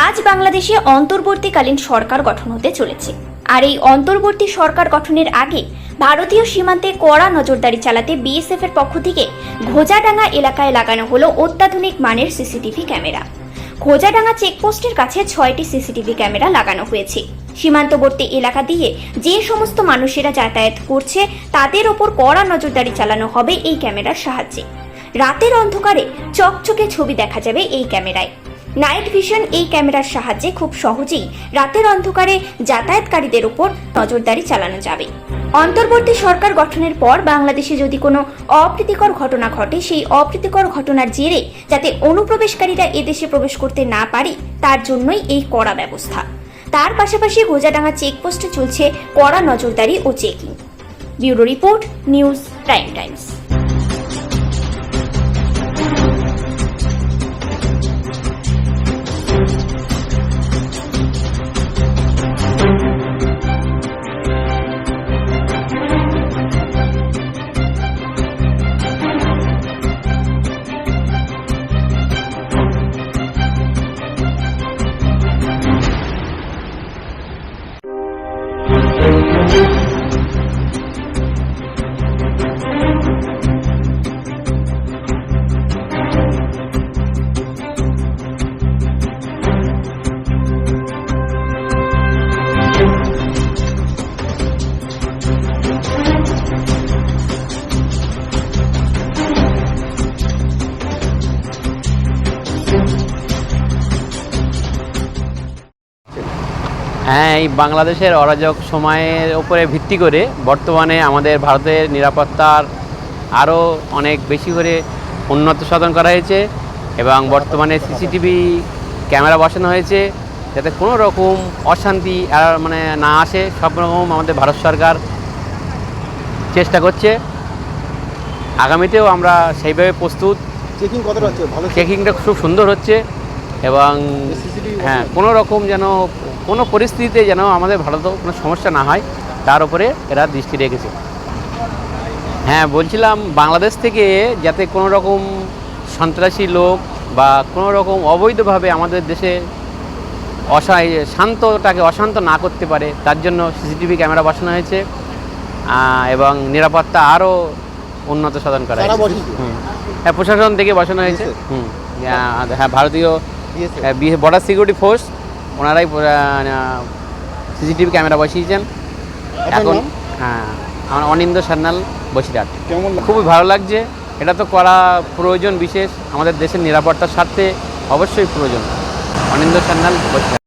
আজ বাংলাদেশে অন্তর্বর্তীকালীন সরকার গঠন হতে চলেছে। আর এই অন্তর্বর্তী সরকার গঠনের আগে ভারতীয় সীমান্তে কড়া নজরদারি চালাতে বিএসএফ এর পক্ষ থেকে ঘোজাডাঙ্গা এলাকায় লাগানো হলো অত্যাধুনিক মানের সিসিটিভি ক্যামেরা। ঘোজাডাঙ্গা চেকপোস্টের কাছে 6টি সিসিটিভি ক্যামেরা লাগানো হয়েছে। সীমান্তবর্তী এলাকা দিয়ে যে সমস্ত মানুষেরা যাতায়াত করছে তাদের ওপর কড়া নজরদারি চালানো হবে এই ক্যামেরার সাহায্যে। রাতের অন্ধকারে চকচকে ছবি দেখা যাবে এই ক্যামেরায়। নাইট ভিশন এই ক্যামেরার সাহায্যে খুব সহজেই রাতের অন্ধকারে যাতায়াতকারীদের উপর নজরদারি চালানো যাবে। অন্তর্বর্তী সরকার গঠনের পর বাংলাদেশে যদি কোনো অপ্রীতিকর ঘটনা ঘটে, সেই অপ্রীতিকর ঘটনার জেরে যাতে অনুপ্রবেশকারীরা এদেশে প্রবেশ করতে না পারে তার জন্যই এই কড়া ব্যবস্থা। তার পাশাপাশি ঘোজাডাঙ্গা চেকপোস্টে চলছে কড়া নজরদারি ও checking. Bureau report, news prime times. হ্যাঁ, এই বাংলাদেশের অরাজক সময়ের উপরে ভিত্তি করে বর্তমানে আমাদের ভারতের নিরাপত্তার আরও অনেক বেশি করে উন্নত সাধন করা হয়েছে এবং বর্তমানে সিসিটিভি ক্যামেরা বসানো হয়েছে যাতে কোনো রকম অশান্তি না আসে। সব রকম আমাদের ভারত সরকার চেষ্টা করছে। আগামীতেও আমরা সেইভাবে প্রস্তুত। চেকিং কতটা হচ্ছে? ভালো, চেকিংটা খুব সুন্দর হচ্ছে এবং হ্যাঁ, কোনো রকম যেন কোনো পরিস্থিতিতে যেন আমাদের ভারতেও কোনো সমস্যা না হয় তার উপরে এরা দৃষ্টি রেখেছে। হ্যাঁ, বলছিলাম বাংলাদেশ থেকে যাতে কোনো রকম সন্ত্রাসী লোক বা কোনো রকম অবৈধভাবে আমাদের দেশে শান্তটাকে অশান্ত না করতে পারে তার জন্য সিসিটিভি ক্যামেরা বসানো হয়েছে এবং নিরাপত্তা আরও উন্নত সাধন করা হয়েছে। হ্যাঁ, প্রশাসন থেকে বসানো হয়েছে। হ্যাঁ, ভারতীয় বর্ডার সিকিউরিটি ফোর্স ওনারাই সিসিটিভি ক্যামেরা বসিয়েছেন এখন। হ্যাঁ, আমার অনিন্দ্য সান্যাল, বসিরহাট। খুবই ভালো লাগছে। এটা তো করা প্রয়োজন, বিশেষ আমাদের দেশের নিরাপত্তার স্বার্থে অবশ্যই প্রয়োজন। অনিন্দ্য সান্যাল, বসিরহাট।